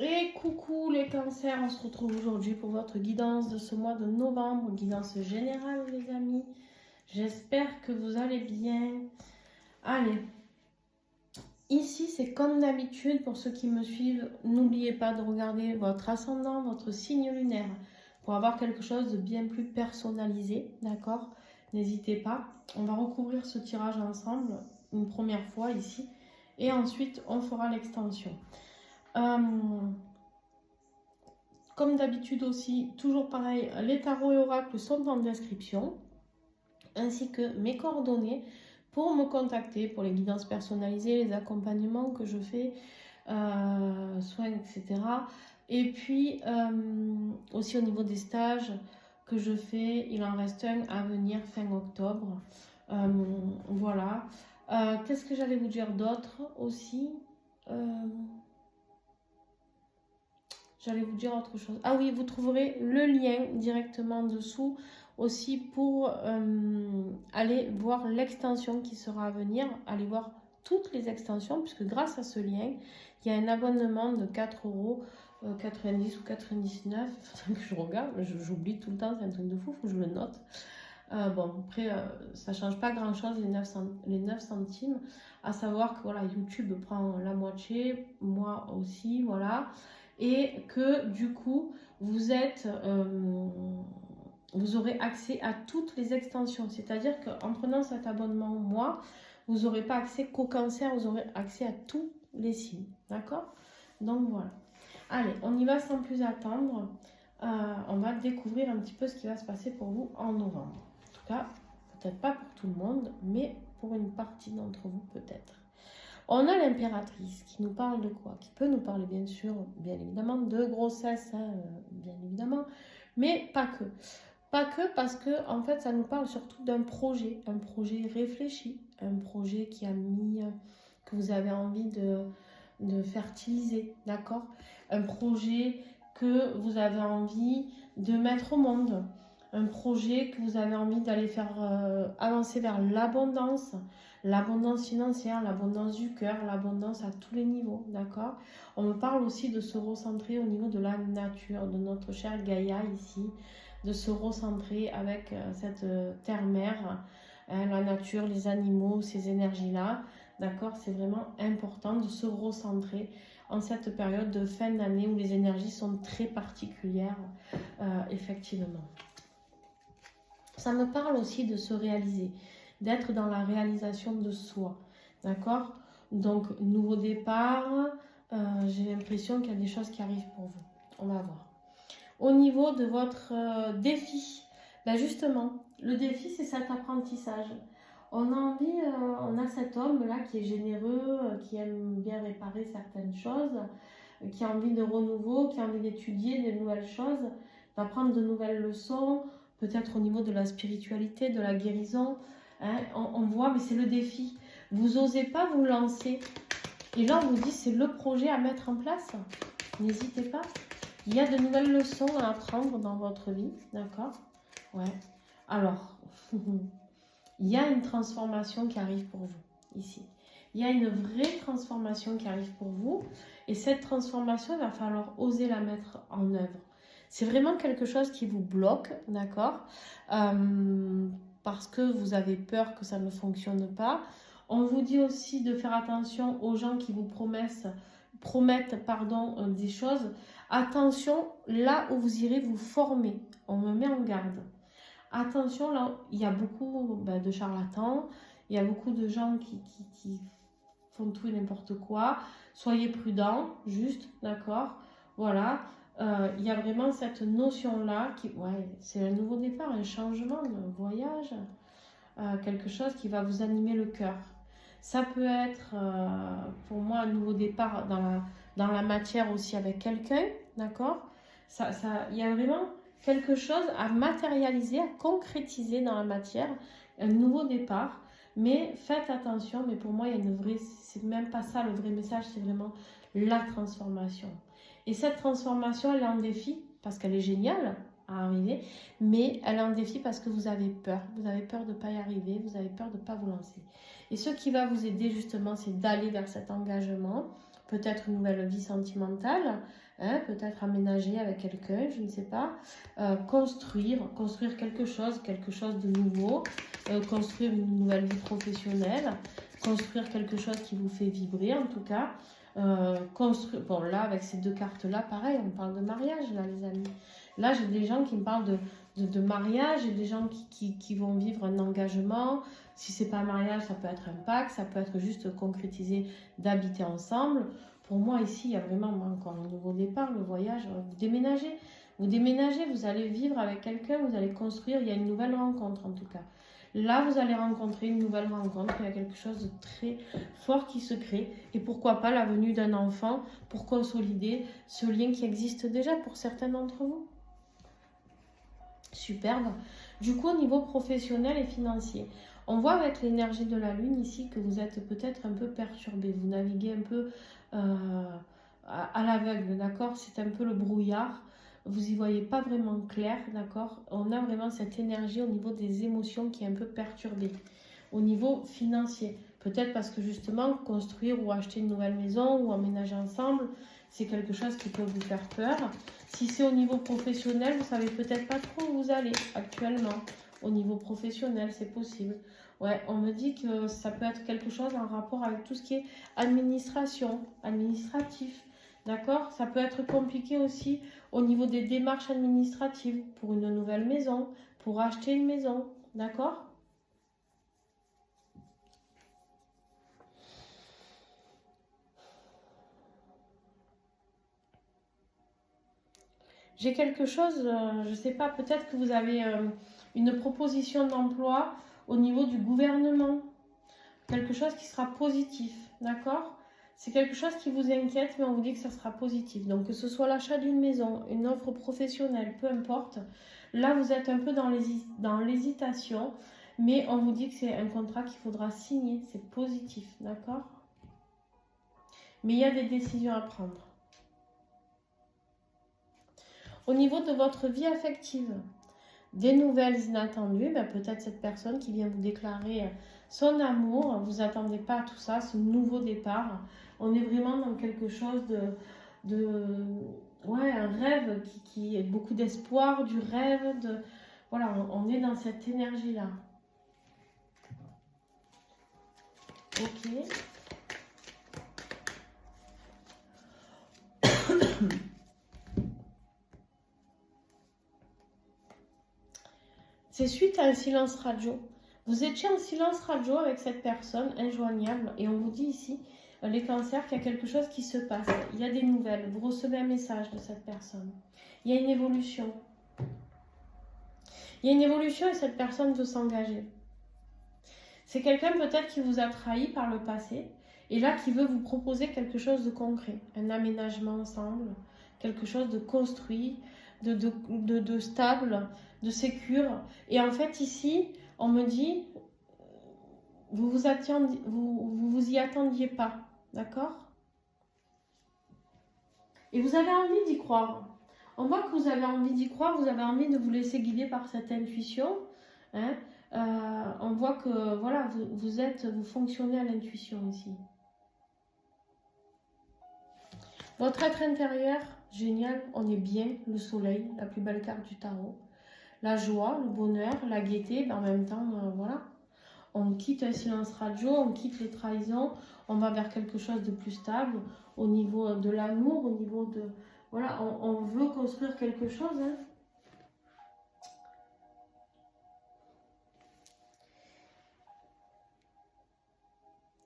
Et coucou les cancers, on se retrouve aujourd'hui pour votre guidance de ce mois de novembre, guidance générale les amis. J'espère que vous allez bien. Allez, ici c'est comme d'habitude pour ceux qui me suivent, n'oubliez pas de regarder votre ascendant, votre signe lunaire pour avoir quelque chose de bien plus personnalisé, d'accord? N'hésitez pas, on va recouvrir ce tirage ensemble une première fois ici et ensuite on fera l'extension. Comme d'habitude aussi, toujours pareil, les tarots et oracles sont en description, ainsi que mes coordonnées pour me contacter pour les guidances personnalisées, les accompagnements que je fais, soins, etc. Et puis aussi au niveau des stages que je fais, il en reste un à venir fin octobre. Voilà. Qu'est-ce que j'allais vous dire d'autre aussi J'allais vous dire autre chose. Ah oui, vous trouverez le lien directement dessous aussi pour aller voir l'extension qui sera à venir. Allez voir toutes les extensions puisque grâce à ce lien, il y a un abonnement de 4,90 ou 99. Il faudrait que je regarde, j'oublie tout le temps, c'est un truc de fou, il faut que je le note. Bon, après, ça ne change pas grand-chose les 9 centimes. À savoir que voilà, YouTube prend la moitié, moi aussi, voilà. Et que du coup, vous aurez accès à toutes les extensions. C'est-à-dire qu'en prenant cet abonnement, moi, vous n'aurez pas accès qu'au cancer, vous aurez accès à tous les signes. D'accord? Donc voilà. Allez, on y va sans plus attendre. On va découvrir un petit peu ce qui va se passer pour vous en novembre. En tout cas, peut-être pas pour tout le monde, mais pour une partie d'entre vous peut-être. On a l'impératrice qui nous parle de quoi? Qui peut nous parler bien sûr, bien évidemment, de grossesse, hein, bien évidemment, mais pas que. Pas que parce que en fait ça nous parle surtout d'un projet, un projet réfléchi, un projet qui a mis, que vous avez envie de fertiliser, d'accord? Un projet que vous avez envie de mettre au monde, un projet que vous avez envie d'aller faire avancer vers l'abondance financière, l'abondance du cœur, l'abondance à tous les niveaux, d'accord? On me parle aussi de se recentrer au niveau de la nature, de notre chère Gaïa ici, de se recentrer avec cette terre-mère, hein, la nature, les animaux, ces énergies-là, d'accord? C'est vraiment important de se recentrer en cette période de fin d'année où les énergies sont très particulières, effectivement. Ça me parle aussi de se réaliser, d'être dans la réalisation de soi, d'accord? Donc, nouveau départ, j'ai l'impression qu'il y a des choses qui arrivent pour vous. On va voir. Au niveau de votre défi, ben justement, le défi, c'est cet apprentissage. On a envie, on a cet homme-là qui est généreux, qui aime bien réparer certaines choses, qui a envie de renouveau, qui a envie d'étudier de nouvelles choses, d'apprendre de nouvelles leçons, peut-être au niveau de la spiritualité, de la guérison. Hein, on voit, mais c'est le défi. Vous n'osez pas vous lancer. Et là, on vous dit, c'est le projet à mettre en place. N'hésitez pas. Il y a de nouvelles leçons à apprendre dans votre vie, d'accord? Ouais. Alors, il y a une transformation qui arrive pour vous, ici. Il y a une vraie transformation qui arrive pour vous. Et cette transformation, il va falloir oser la mettre en œuvre. C'est vraiment quelque chose qui vous bloque, d'accord? Parce que vous avez peur que ça ne fonctionne pas. On vous dit aussi de faire attention aux gens qui vous promettent des choses. Attention, là où vous irez vous former, on me met en garde. Attention, là, il y a beaucoup de charlatans, il y a beaucoup de gens qui font tout et n'importe quoi. Soyez prudents, juste, d'accord? Voilà. Il y a vraiment cette notion-là qui, ouais, c'est un nouveau départ, un changement, un voyage, quelque chose qui va vous animer le cœur. Ça peut être, pour moi, un nouveau départ dans la matière aussi avec quelqu'un, d'accord? Il y a vraiment quelque chose à matérialiser, à concrétiser dans la matière, un nouveau départ. Mais faites attention, mais pour moi, il y a une vraie, c'est même pas ça le vrai message, c'est vraiment la transformation. Et cette transformation, elle est en défi parce qu'elle est géniale à arriver, mais elle est en défi parce que vous avez peur. Vous avez peur de ne pas y arriver, vous avez peur de ne pas vous lancer. Et ce qui va vous aider justement, c'est d'aller vers cet engagement peut-être une nouvelle vie sentimentale, hein, peut-être aménager avec quelqu'un, je ne sais pas, construire quelque chose de nouveau, construire une nouvelle vie professionnelle, construire quelque chose qui vous fait vibrer en tout cas, construire, bon là avec ces deux cartes là, pareil, on parle de mariage là les amis, là j'ai des gens qui me parlent de mariage et des gens qui vont vivre un engagement. Si c'est pas un mariage, ça peut être un pacte, ça peut être juste concrétiser d'habiter ensemble. Pour moi, ici, il y a vraiment encore un nouveau départ, le voyage. Vous déménagez, vous allez vivre avec quelqu'un, vous allez construire, il y a une nouvelle rencontre en tout cas. Là, vous allez rencontrer une nouvelle rencontre, il y a quelque chose de très fort qui se crée. Et pourquoi pas la venue d'un enfant pour consolider ce lien qui existe déjà pour certains d'entre vous. Superbe. Du coup, au niveau professionnel et financier, on voit avec l'énergie de la Lune ici que vous êtes peut-être un peu perturbé. Vous naviguez un peu à l'aveugle, d'accord? C'est un peu le brouillard. Vous n'y voyez pas vraiment clair, d'accord? On a vraiment cette énergie au niveau des émotions qui est un peu perturbée. Au niveau financier, peut-être parce que justement, construire ou acheter une nouvelle maison ou emménager ensemble, c'est quelque chose qui peut vous faire peur. Si c'est au niveau professionnel, vous savez peut-être pas trop où vous allez actuellement. Au niveau professionnel, c'est possible. Ouais, on me dit que ça peut être quelque chose en rapport avec tout ce qui est administration, administratif. D'accord? Ça peut être compliqué aussi au niveau des démarches administratives pour une nouvelle maison, pour acheter une maison. D'accord? J'ai quelque chose, je ne sais pas, peut-être que vous avez une proposition d'emploi au niveau du gouvernement. Quelque chose qui sera positif, d'accord? C'est quelque chose qui vous inquiète, mais on vous dit que ça sera positif. Donc que ce soit l'achat d'une maison, une offre professionnelle, peu importe. Là, vous êtes un peu dans l'hésitation, mais on vous dit que c'est un contrat qu'il faudra signer. C'est positif, d'accord? Mais il y a des décisions à prendre. Au niveau de votre vie affective, des nouvelles inattendues, ben peut-être cette personne qui vient vous déclarer son amour, vous attendez pas à tout ça, ce nouveau départ. On est vraiment dans quelque chose ouais, un rêve qui est beaucoup d'espoir, du rêve, voilà, on est dans cette énergie-là. Ok. C'est suite à un silence radio. Vous étiez en silence radio avec cette personne injoignable et on vous dit ici, les cancers, qu'il y a quelque chose qui se passe. Il y a des nouvelles. Vous recevez un message de cette personne. Il y a une évolution. Il y a une évolution et cette personne veut s'engager. C'est quelqu'un peut-être qui vous a trahi par le passé et là qui veut vous proposer quelque chose de concret. Un aménagement ensemble, quelque chose de construit, de stable, de sécure. Et en fait ici, on me dit, vous vous y attendiez pas, d'accord? Et vous avez envie d'y croire. On voit que vous avez envie d'y croire, vous avez envie de vous laisser guider par cette intuition. Hein? On voit que voilà, vous fonctionnez à l'intuition ici. Votre être intérieur, génial, on est bien, le soleil, la plus belle carte du tarot. La joie, le bonheur, la gaieté, mais en même temps, voilà. On quitte un silence radio, on quitte les trahisons, on va vers quelque chose de plus stable au niveau de l'amour, au niveau de... Voilà, on veut construire quelque chose. Hein.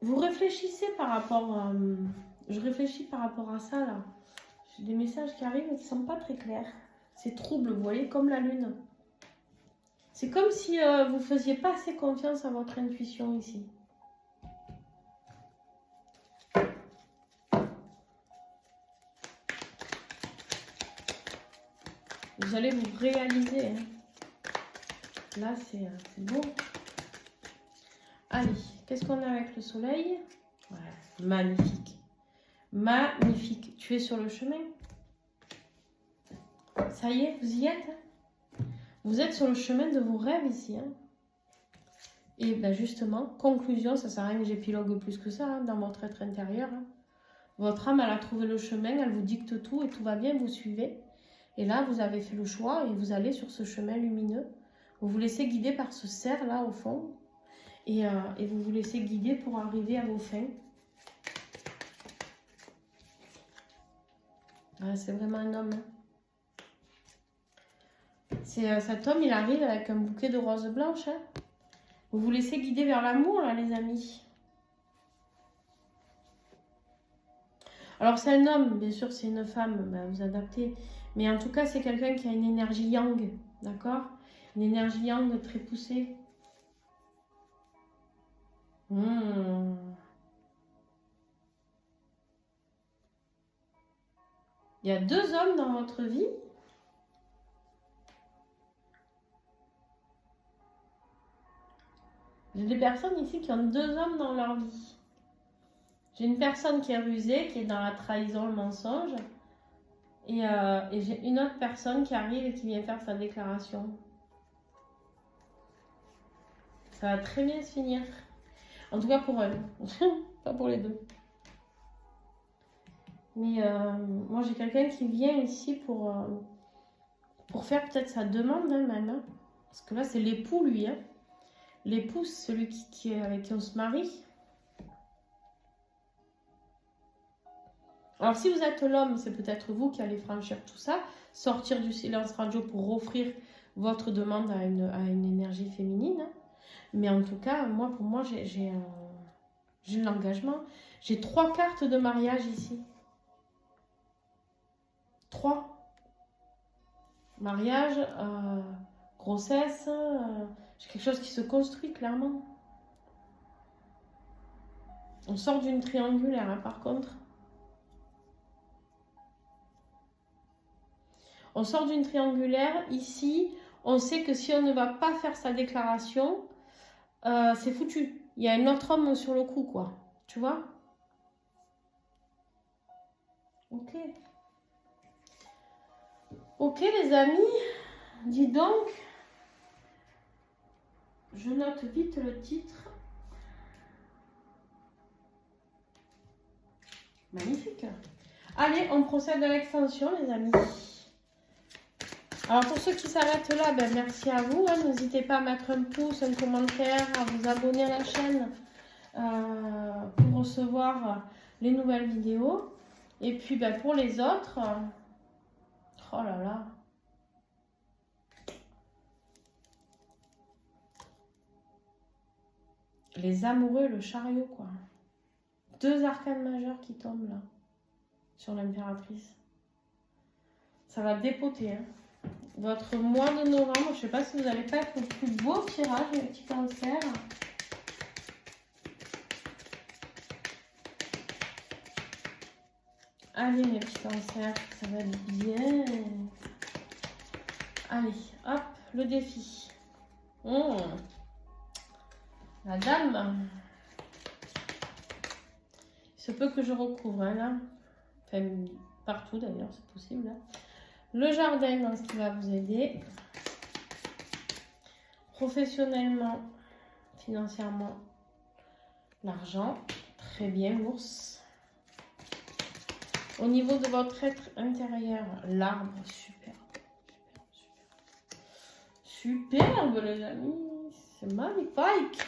Vous réfléchissez par rapport... je réfléchis par rapport à ça, là. J'ai des messages qui arrivent et qui ne sont pas très clairs. C'est trouble, vous voyez, comme la lune. C'est comme si vous ne faisiez pas assez confiance à votre intuition ici. Vous allez vous réaliser. Hein. Là, c'est beau. Allez, qu'est-ce qu'on a avec le soleil? Ouais, magnifique. Magnifique. Tu es sur le chemin. Ça y est, vous y êtes. Vous êtes sur le chemin de vos rêves ici. Hein. Et ben justement, conclusion, ça sert à rien que j'épilogue plus que ça hein, dans votre être intérieur. Hein. Votre âme, elle a trouvé le chemin, elle vous dicte tout et tout va bien, vous suivez. Et là, vous avez fait le choix et vous allez sur ce chemin lumineux. Vous vous laissez guider par ce cerf là au fond. Et vous vous laissez guider pour arriver à vos fins. Ah, c'est vraiment un homme. Hein. Cet homme, il arrive avec un bouquet de roses blanches. Hein. Vous vous laissez guider vers l'amour, là, les amis. Alors, c'est un homme, bien sûr, c'est une femme, ben, vous adaptez. Mais en tout cas, c'est quelqu'un qui a une énergie yang, d'accord? Une énergie yang très poussée. Il y a 2 hommes dans votre vie. J'ai des personnes ici qui ont 2 hommes dans leur vie. J'ai une personne qui est rusée, qui est dans la trahison, le mensonge. Et j'ai une autre personne qui arrive et qui vient faire sa déclaration. Ça va très bien se finir. En tout cas pour elle. Pas pour les 2. Mais moi j'ai quelqu'un qui vient ici pour faire peut-être sa demande hein, même. Hein. Parce que là c'est l'époux lui. Hein. L'époux c'est celui avec qui on se marie. Alors si vous êtes l'homme, c'est peut-être vous qui allez franchir tout ça. Sortir du silence radio pour offrir votre demande à une énergie féminine. Hein. Mais en tout cas, pour moi j'ai l'engagement. J'ai 3 cartes de mariage ici. 3. Mariage, grossesse, j'ai quelque chose qui se construit clairement. On sort d'une triangulaire hein, par contre. On sort d'une triangulaire. Ici, on sait que si on ne va pas faire sa déclaration, c'est foutu. Il y a un autre homme sur le coup, quoi. Tu vois? Ok. Ok, les amis. Dis donc. Je note vite le titre. Magnifique. Allez, on procède à l'extension, les amis. Alors, pour ceux qui s'arrêtent là, ben, merci à vous. Hein. N'hésitez pas à mettre un pouce, un commentaire, à vous abonner à la chaîne pour recevoir les nouvelles vidéos. Et puis, ben, pour les autres, oh là là. Les amoureux, le chariot, quoi. 2 arcanes majeurs qui tombent là, sur l'impératrice. Ça va dépoter, hein. Votre mois de novembre, je ne sais pas si vous n'allez pas être le plus beau tirage, les petits cancers. Allez, mes petits cancers, ça va être bien. Allez, hop, le défi. La dame. Il se peut que je recouvre, hein, là. Enfin, partout d'ailleurs, c'est possible. Hein. Le jardin dans ce qui va vous aider. Professionnellement, financièrement, l'argent. Très bien, l'ours. Au niveau de votre être intérieur, l'arbre, superbe. Superbe, les amis. C'est magnifique.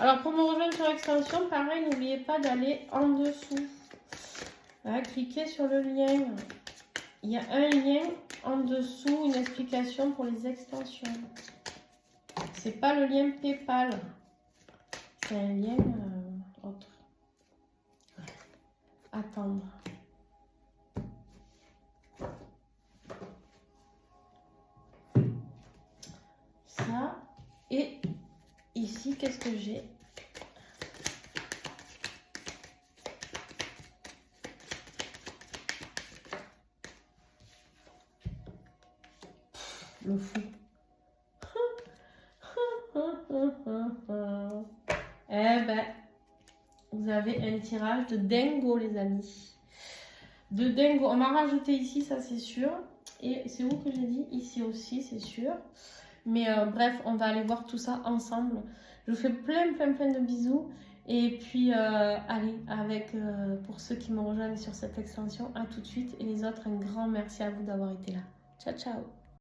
Alors, pour me rejoindre sur l'extension, pareil, n'oubliez pas d'aller en dessous. Voilà, cliquez sur le lien. Il y a un lien en dessous, une explication pour les extensions. C'est pas le lien PayPal. C'est un lien autre. Attendre. Ça. Et ici, qu'est-ce que j'ai? Le fou. Eh ben, vous avez un tirage de dingo, les amis. De dingo. On m'a rajouté ici, ça c'est sûr. Et c'est où que j'ai dit? Ici aussi, c'est sûr. Mais bref, on va aller voir tout ça ensemble. Je vous fais plein de bisous. Et puis, allez, pour ceux qui me rejoignent sur cette extension, à tout de suite. Et les autres, un grand merci à vous d'avoir été là. Ciao, ciao.